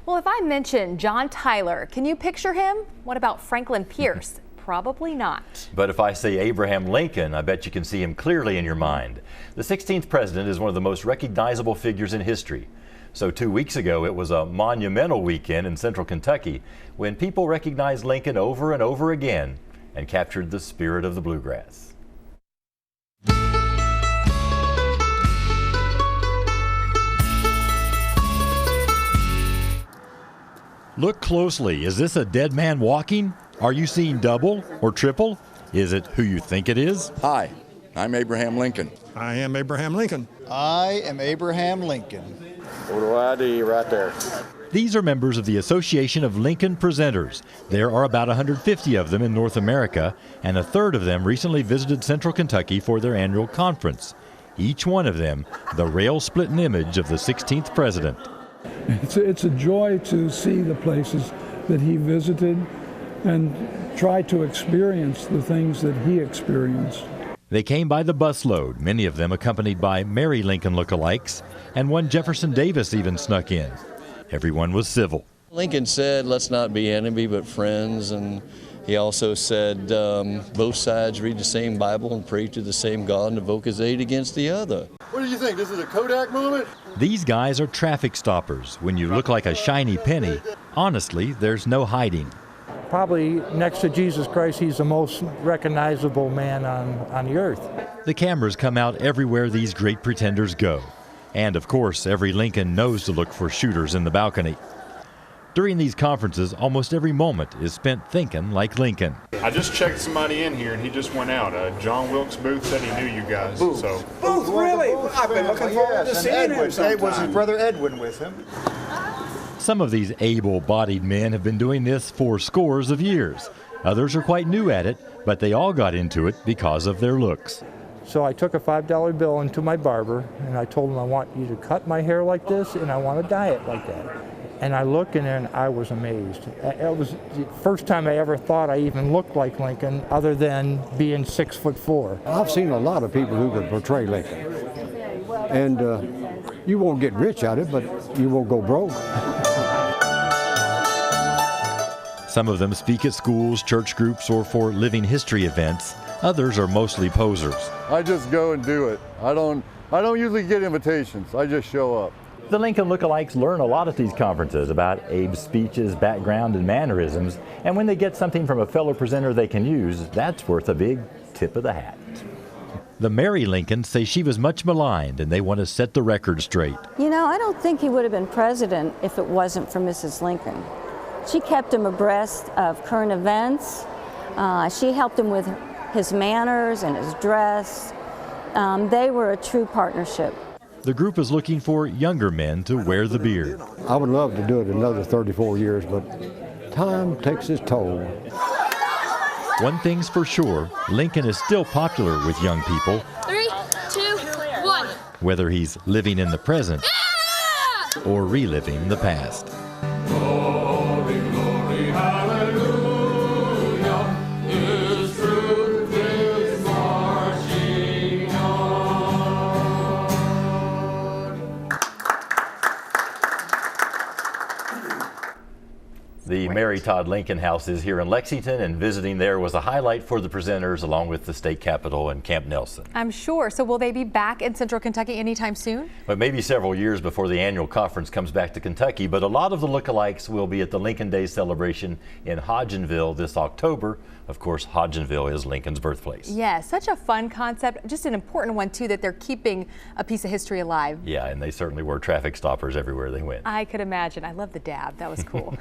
Well, if I mention John Tyler, can you picture him? What about Franklin Pierce? Probably not. But if I say Abraham Lincoln, I bet you can see him clearly in your mind. The 16th president is one of the most recognizable figures in history. So 2 weeks ago, it was a monumental weekend in central Kentucky when people recognized Lincoln over and over again and captured the spirit of the bluegrass. Look closely. Is this a dead man walking? Are you seeing double or triple? Is it who you think it is? Hi, I'm Abraham Lincoln. I am Abraham Lincoln. I am Abraham Lincoln. Photo ID right there. These are members of the Association of Lincoln Presenters. There are about 150 of them in North America, and a third of them recently visited central Kentucky for their annual conference. Each one of them, the rail-splitting image of the 16th president. It's a joy to see the places that he visited and try to experience the things that he experienced. They came by the busload, many of them accompanied by Mary Lincoln lookalikes, and one Jefferson Davis even snuck in. Everyone was civil. Lincoln said, let's not be enemy but friends, and he also said both sides read the same Bible and pray to the same God and invoke his aid against the other. What do you think? This is a Kodak moment? These guys are traffic stoppers. When you look like a shiny penny, honestly, there's no hiding. Probably next to Jesus Christ, he's the most recognizable man on the earth. The cameras come out everywhere these great pretenders go. And of course, every Lincoln knows to look for shooters in the balcony. During these conferences, almost every moment is spent thinking like Lincoln. I just checked somebody in here and he just went out. John Wilkes Booth said he knew you guys. Booth. So. Booth, really? I've been looking forward to seeing him sometime. Was his brother Edwin with him? Some of these able-bodied men have been doing this for scores of years. Others are quite new at it, but they all got into it because of their looks. So I took a $5 bill into my barber and I told him I want you to cut my hair like this and I want to dye it like that. And I looked in there and I was amazed. It was the first time I ever thought I even looked like Lincoln other than being 6'4". I've seen a lot of people who could portray Lincoln. And you won't get rich at it, but you won't go broke. Some of them speak at schools, church groups, or for living history events. Others are mostly posers. I just go and do it. I don't usually get invitations. I just show up. The Lincoln lookalikes learn a lot at these conferences about Abe's speeches, background, and mannerisms, and when they get something from a fellow presenter they can use, that's worth a big tip of the hat. The Mary Lincolns say she was much maligned, and they want to set the record straight. You know, I don't think he would have been president if it wasn't for Mrs. Lincoln. She kept him abreast of current events. She helped him with his manners and his dress. They were a true partnership. The group is looking for younger men to wear the beard. I would love to do it another 34 years, but time takes its toll. One thing's for sure, Lincoln is still popular with young people. 3, 2, 1. Whether he's living in the present or reliving the past. Glory, glory, hallelujah. His truth is marching on. The Mary Todd Lincoln House is here in Lexington, and visiting there was a highlight for the presenters, along with the state capitol and Camp Nelson. I'm sure. So will they be back in central Kentucky anytime soon? But maybe several years before the annual conference comes back to Kentucky. But a lot of the lookalikes will be at the Lincoln Day celebration in Hodgenville this October. Of course, Hodgenville is Lincoln's birthplace. Yeah, such a fun concept. Just an important one, too, that they're keeping a piece of history alive. Yeah, and they certainly were traffic stoppers everywhere they went. I could imagine. I love the dab. That was cool.